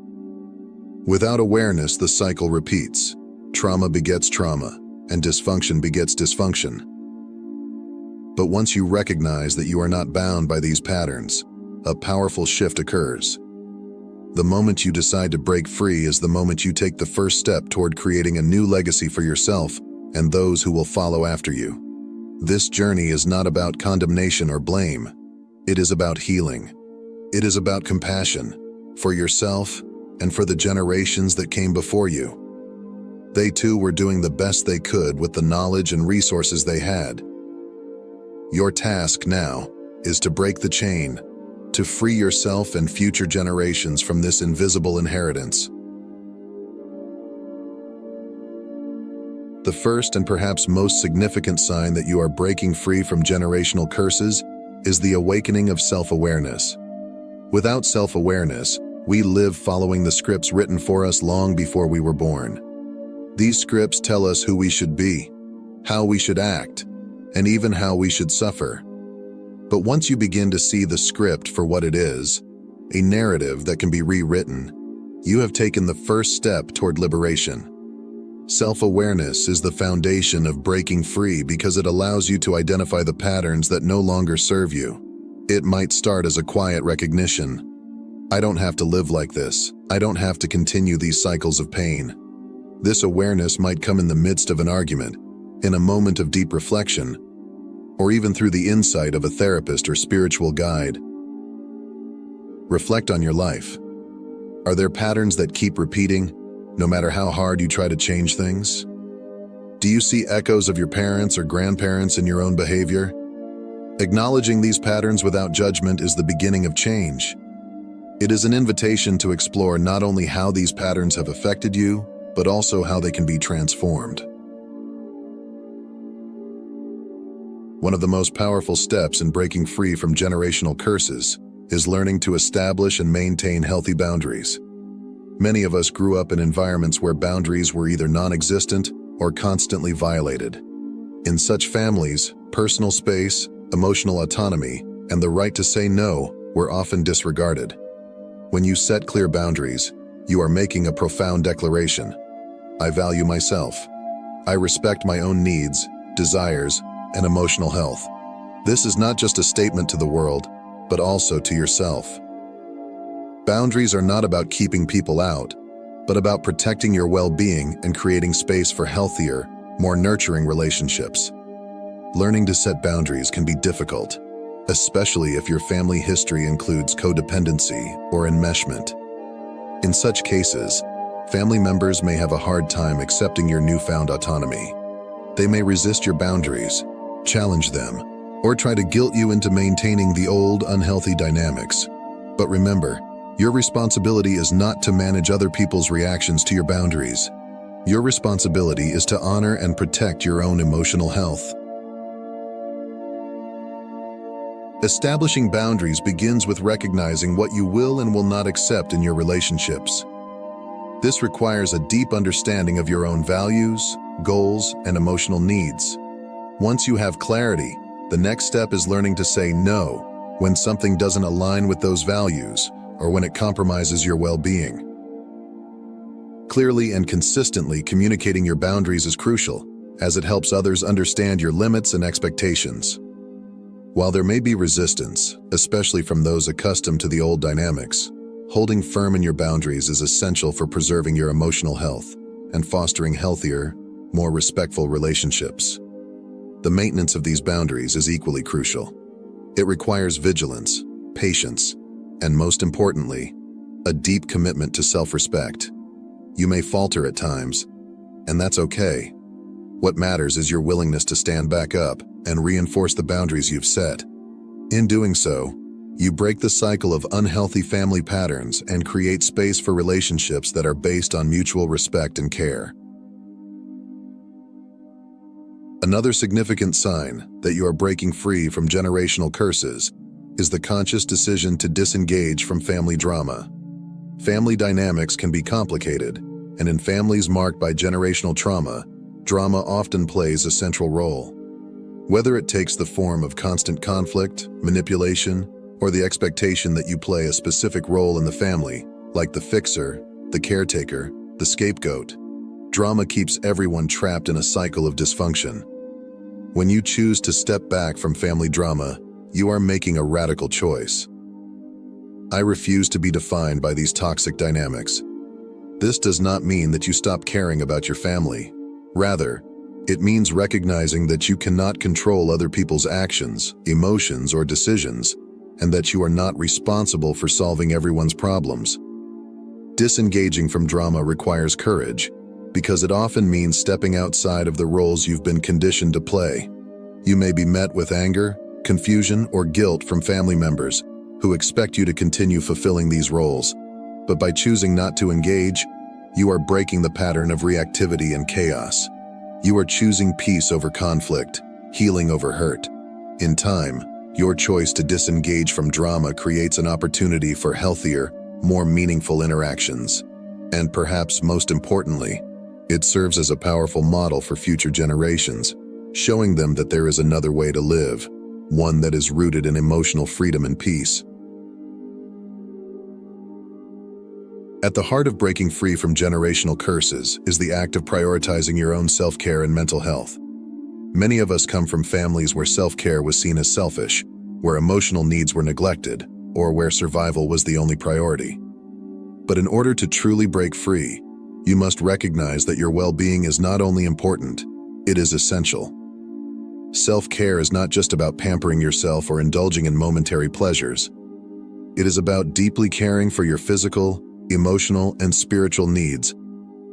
Without awareness, the cycle repeats. Trauma begets trauma, and dysfunction begets dysfunction. But once you recognize that you are not bound by these patterns, a powerful shift occurs. The moment you decide to break free is the moment you take the first step toward creating a new legacy for yourself and those who will follow after you. This journey is not about condemnation or blame. It is about healing. It is about compassion for yourself and for the generations that came before you. They too were doing the best they could with the knowledge and resources they had. Your task now is to break the chain, to free yourself and future generations from this invisible inheritance. The first and perhaps most significant sign that you are breaking free from generational curses is the awakening of self-awareness. Without self-awareness, we live following the scripts written for us long before we were born. These scripts tell us who we should be, how we should act, and even how we should suffer. But once you begin to see the script for what it is, a narrative that can be rewritten, you have taken the first step toward liberation. Self-awareness is the foundation of breaking free because it allows you to identify the patterns that no longer serve you. It might start as a quiet recognition. I don't have to live like this. I don't have to continue these cycles of pain. This awareness might come in the midst of an argument, in a moment of deep reflection, or even through the insight of a therapist or spiritual guide. Reflect on your life. Are there patterns that keep repeating, no matter how hard you try to change things? Do you see echoes of your parents or grandparents in your own behavior? Acknowledging these patterns without judgment is the beginning of change. It is an invitation to explore not only how these patterns have affected you, but also how they can be transformed. One of the most powerful steps in breaking free from generational curses is learning to establish and maintain healthy boundaries. Many of us grew up in environments where boundaries were either non-existent or constantly violated. In such families, personal space, emotional autonomy, and the right to say no were often disregarded. When you set clear boundaries, you are making a profound declaration. I value myself. I respect my own needs, desires, and emotional health. This is not just a statement to the world, but also to yourself. Boundaries are not about keeping people out, but about protecting your well-being and creating space for healthier, more nurturing relationships. Learning to set boundaries can be difficult, especially if your family history includes codependency or enmeshment. In such cases, family members may have a hard time accepting your newfound autonomy. They may resist your boundaries, challenge them, or try to guilt you into maintaining the old, unhealthy dynamics. But remember, your responsibility is not to manage other people's reactions to your boundaries. Your responsibility is to honor and protect your own emotional health. Establishing boundaries begins with recognizing what you will and will not accept in your relationships. This requires a deep understanding of your own values, goals, and emotional needs. Once you have clarity, the next step is learning to say no when something doesn't align with those values or when it compromises your well-being. Clearly and consistently communicating your boundaries is crucial, as it helps others understand your limits and expectations. While there may be resistance, especially from those accustomed to the old dynamics, holding firm in your boundaries is essential for preserving your emotional health and fostering healthier, more respectful relationships. The maintenance of these boundaries is equally crucial. It requires vigilance, patience, and most importantly, a deep commitment to self-respect. You may falter at times, and that's okay. What matters is your willingness to stand back up and reinforce the boundaries you've set. In doing so, you break the cycle of unhealthy family patterns and create space for relationships that are based on mutual respect and care. Another significant sign that you are breaking free from generational curses is the conscious decision to disengage from family drama. Family dynamics can be complicated, and in families marked by generational trauma, drama often plays a central role. Whether it takes the form of constant conflict, manipulation, or the expectation that you play a specific role in the family, like the fixer, the caretaker, the scapegoat, drama keeps everyone trapped in a cycle of dysfunction. When you choose to step back from family drama, you are making a radical choice. I refuse to be defined by these toxic dynamics. This does not mean that you stop caring about your family. Rather, it means recognizing that you cannot control other people's actions, emotions, or decisions, and that you are not responsible for solving everyone's problems. Disengaging from drama requires courage, because it often means stepping outside of the roles you've been conditioned to play. You may be met with anger, confusion, or guilt from family members who expect you to continue fulfilling these roles. But by choosing not to engage, you are breaking the pattern of reactivity and chaos. You are choosing peace over conflict, healing over hurt. In time, your choice to disengage from drama creates an opportunity for healthier, more meaningful interactions. And perhaps most importantly, it serves as a powerful model for future generations, showing them that there is another way to live, one that is rooted in emotional freedom and peace. At the heart of breaking free from generational curses is the act of prioritizing your own self-care and mental health. Many of us come from families where self-care was seen as selfish, where emotional needs were neglected, or where survival was the only priority. But in order to truly break free, you must recognize that your well-being is not only important, it is essential. Self-care is not just about pampering yourself or indulging in momentary pleasures. It is about deeply caring for your physical, emotional, and spiritual needs.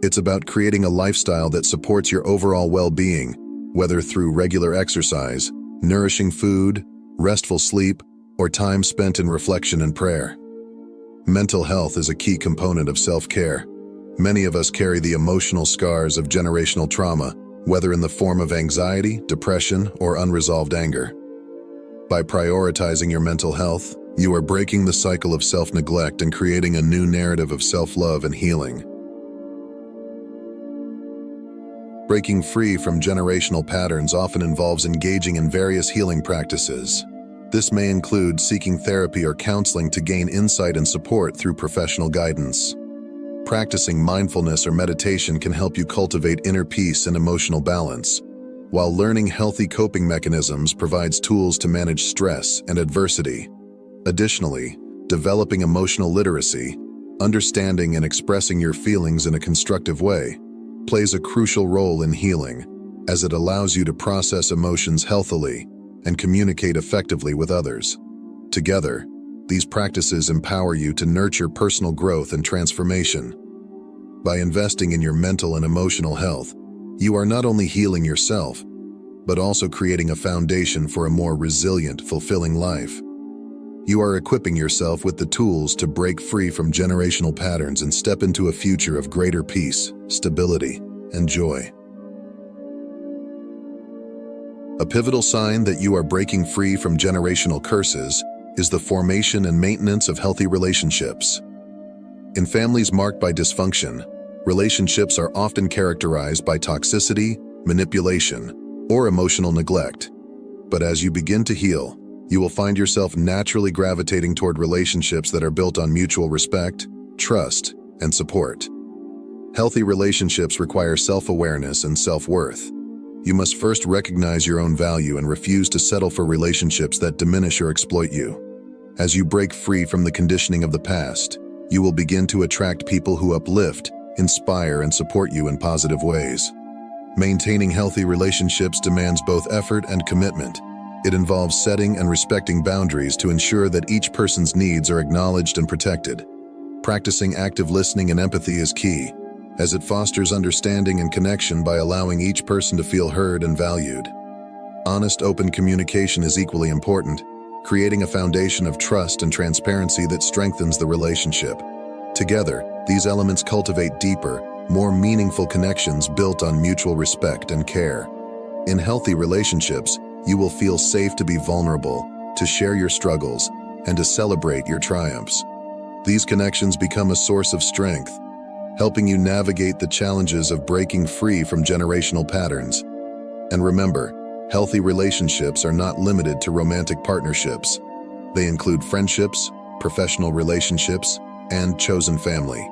It's about creating a lifestyle that supports your overall well-being, whether through regular exercise, nourishing food, restful sleep, or time spent in reflection and prayer. Mental health is a key component of self-care. Many of us carry the emotional scars of generational trauma, whether in the form of anxiety, depression, or unresolved anger. By prioritizing your mental health, You are breaking the cycle of self-neglect and creating a new narrative of self-love and healing. Breaking free from generational patterns often involves engaging in various healing practices. This may include seeking therapy or counseling to gain insight and support through professional guidance. Practicing mindfulness or meditation can help you cultivate inner peace and emotional balance, while learning healthy coping mechanisms provides tools to manage stress and adversity. Additionally, developing emotional literacy, understanding and expressing your feelings in a constructive way, plays a crucial role in healing, as it allows you to process emotions healthily and communicate effectively with others. Together, these practices empower you to nurture personal growth and transformation. By investing in your mental and emotional health, you are not only healing yourself, but also creating a foundation for a more resilient, fulfilling life. You are equipping yourself with the tools to break free from generational patterns and step into a future of greater peace, stability, and joy. A pivotal sign that you are breaking free from generational curses is the formation and maintenance of healthy relationships. In families marked by dysfunction, relationships are often characterized by toxicity, manipulation, or emotional neglect. But as you begin to heal, you will find yourself naturally gravitating toward relationships that are built on mutual respect, trust, and support. Healthy relationships require self-awareness and self-worth. You must first recognize your own value and refuse to settle for relationships that diminish or exploit you. As you break free from the conditioning of the past, you will begin to attract people who uplift, inspire, and support you in positive ways. Maintaining healthy relationships demands both effort and commitment. It involves setting and respecting boundaries to ensure that each person's needs are acknowledged and protected. Practicing active listening and empathy is key, as it fosters understanding and connection by allowing each person to feel heard and valued. Honest, open communication is equally important, creating a foundation of trust and transparency that strengthens the relationship. Together, these elements cultivate deeper, more meaningful connections built on mutual respect and care. In healthy relationships, you will feel safe to be vulnerable, to share your struggles, and to celebrate your triumphs. These connections become a source of strength, helping you navigate the challenges of breaking free from generational patterns. And remember, healthy relationships are not limited to romantic partnerships. They include friendships, professional relationships, and chosen family,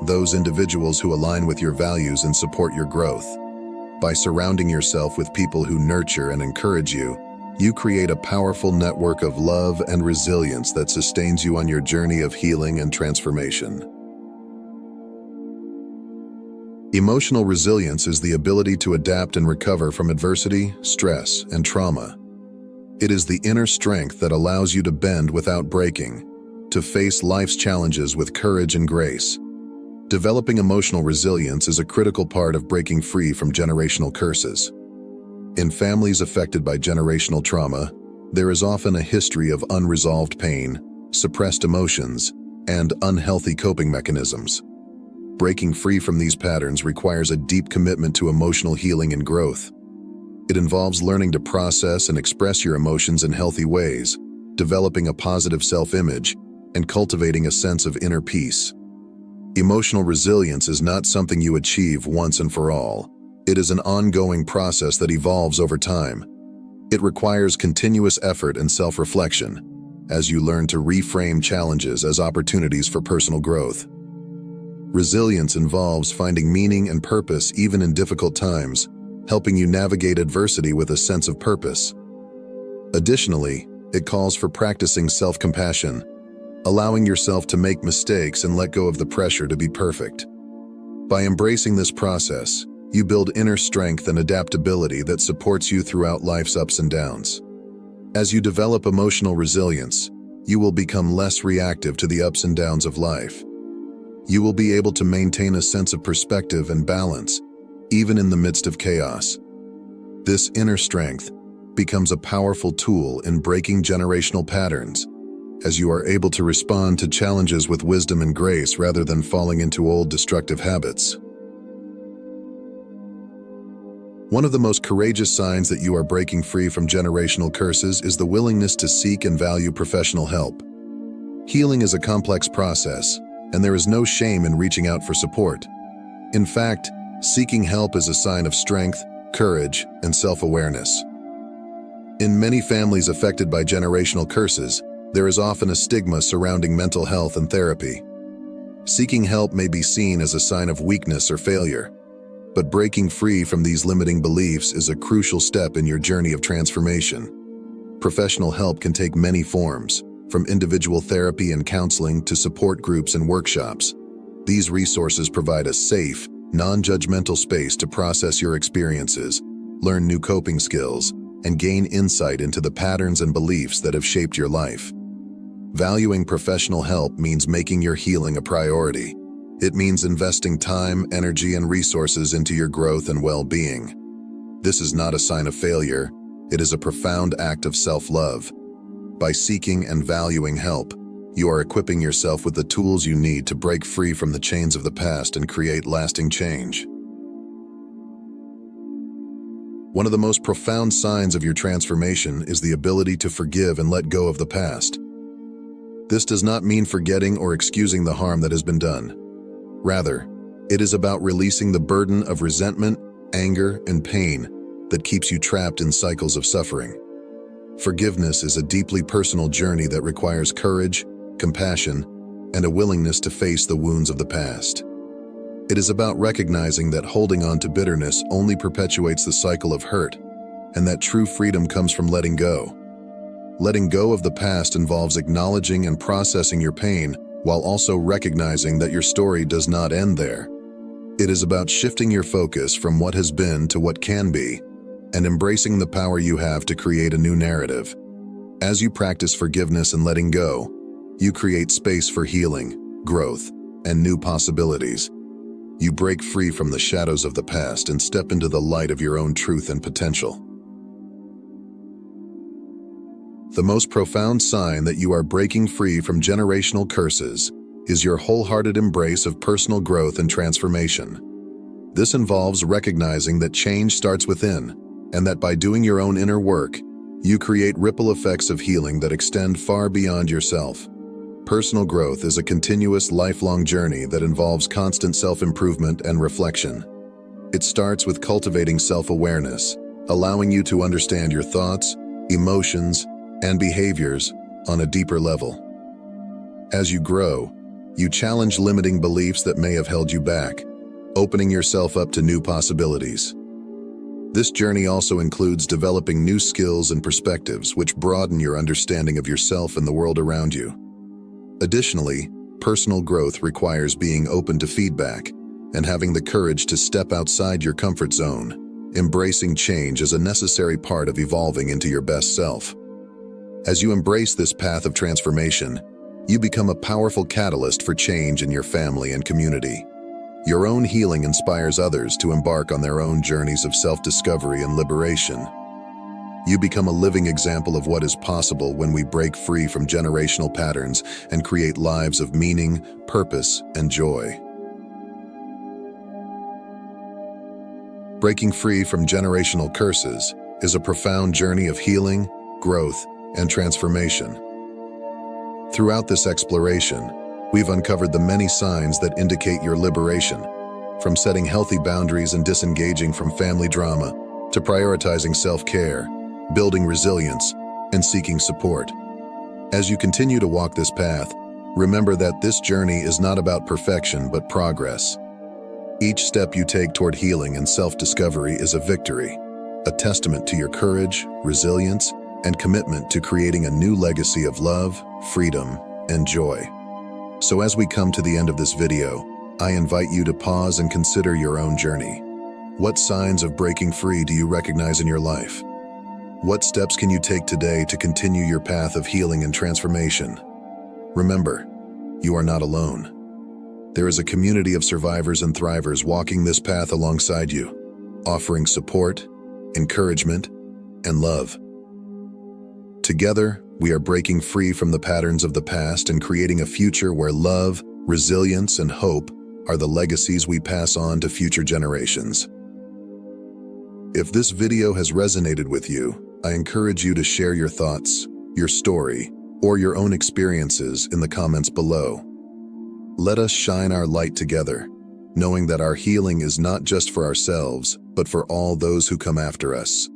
those individuals who align with your values and support your growth. By surrounding yourself with people who nurture and encourage you, you create a powerful network of love and resilience that sustains you on your journey of healing and transformation. Emotional resilience is the ability to adapt and recover from adversity, stress, and trauma. It is the inner strength that allows you to bend without breaking, to face life's challenges with courage and grace. Developing emotional resilience is a critical part of breaking free from generational curses. In families affected by generational trauma, there is often a history of unresolved pain, suppressed emotions, and unhealthy coping mechanisms. Breaking free from these patterns requires a deep commitment to emotional healing and growth. It involves learning to process and express your emotions in healthy ways, developing a positive self-image, and cultivating a sense of inner peace. Emotional resilience is not something you achieve once and for all. It is an ongoing process that evolves over time. It requires continuous effort and self-reflection, as you learn to reframe challenges as opportunities for personal growth. Resilience involves finding meaning and purpose even in difficult times, helping you navigate adversity with a sense of purpose. Additionally, it calls for practicing self-compassion, allowing yourself to make mistakes and let go of the pressure to be perfect. By embracing this process, you build inner strength and adaptability that supports you throughout life's ups and downs. As you develop emotional resilience, you will become less reactive to the ups and downs of life. You will be able to maintain a sense of perspective and balance, even in the midst of chaos. This inner strength becomes a powerful tool in breaking generational patterns, as you are able to respond to challenges with wisdom and grace rather than falling into old destructive habits. One of the most courageous signs that you are breaking free from generational curses is the willingness to seek and value professional help. Healing is a complex process, and there is no shame in reaching out for support. In fact, seeking help is a sign of strength, courage, and self-awareness. In many families affected by generational curses, there is often a stigma surrounding mental health and therapy. Seeking help may be seen as a sign of weakness or failure, but breaking free from these limiting beliefs is a crucial step in your journey of transformation. Professional help can take many forms, from individual therapy and counseling to support groups and workshops. These resources provide a safe, non-judgmental space to process your experiences, learn new coping skills, and gain insight into the patterns and beliefs that have shaped your life. Valuing professional help means making your healing a priority. It means investing time, energy, and resources into your growth and well-being. This is not a sign of failure. It is a profound act of self-love. By seeking and valuing help, you are equipping yourself with the tools you need to break free from the chains of the past and create lasting change. One of the most profound signs of your transformation is the ability to forgive and let go of the past. This does not mean forgetting or excusing the harm that has been done. Rather, it is about releasing the burden of resentment, anger, and pain that keeps you trapped in cycles of suffering. Forgiveness is a deeply personal journey that requires courage, compassion, and a willingness to face the wounds of the past. It is about recognizing that holding on to bitterness only perpetuates the cycle of hurt, and that true freedom comes from letting go. Letting go of the past involves acknowledging and processing your pain while also recognizing that your story does not end there. It is about shifting your focus from what has been to what can be, and embracing the power you have to create a new narrative. As you practice forgiveness and letting go, you create space for healing, growth, and new possibilities. You break free from the shadows of the past and step into the light of your own truth and potential. The most profound sign that you are breaking free from generational curses is your wholehearted embrace of personal growth and transformation. This involves recognizing that change starts within, and that by doing your own inner work, you create ripple effects of healing that extend far beyond yourself. Personal growth is a continuous, lifelong journey that involves constant self-improvement and reflection. It starts with cultivating self-awareness, allowing you to understand your thoughts, emotions, and behaviors on a deeper level. As you grow, you challenge limiting beliefs that may have held you back, opening yourself up to new possibilities. This journey also includes developing new skills and perspectives which broaden your understanding of yourself and the world around you. Additionally, personal growth requires being open to feedback and having the courage to step outside your comfort zone. Embracing change is a necessary part of evolving into your best self. As you embrace this path of transformation, you become a powerful catalyst for change in your family and community. Your own healing inspires others to embark on their own journeys of self-discovery and liberation. You become a living example of what is possible when we break free from generational patterns and create lives of meaning, purpose, and joy. Breaking free from generational curses is a profound journey of healing, growth, and transformation. Throughout this exploration, we've uncovered the many signs that indicate your liberation, from setting healthy boundaries and disengaging from family drama, to prioritizing self-care, building resilience, and seeking support. As you continue to walk this path, remember that this journey is not about perfection but progress. Each step you take toward healing and self-discovery is a victory, a testament to your courage, resilience, and commitment to creating a new legacy of love, freedom, and joy. So as we come to the end of this video, I invite you to pause and consider your own journey. What signs of breaking free do you recognize in your life? What steps can you take today to continue your path of healing and transformation? Remember, you are not alone. There is a community of survivors and thrivers walking this path alongside you, offering support, encouragement, and love. Together, we are breaking free from the patterns of the past and creating a future where love, resilience, and hope are the legacies we pass on to future generations. If this video has resonated with you, I encourage you to share your thoughts, your story, or your own experiences in the comments below. Let us shine our light together, knowing that our healing is not just for ourselves, but for all those who come after us.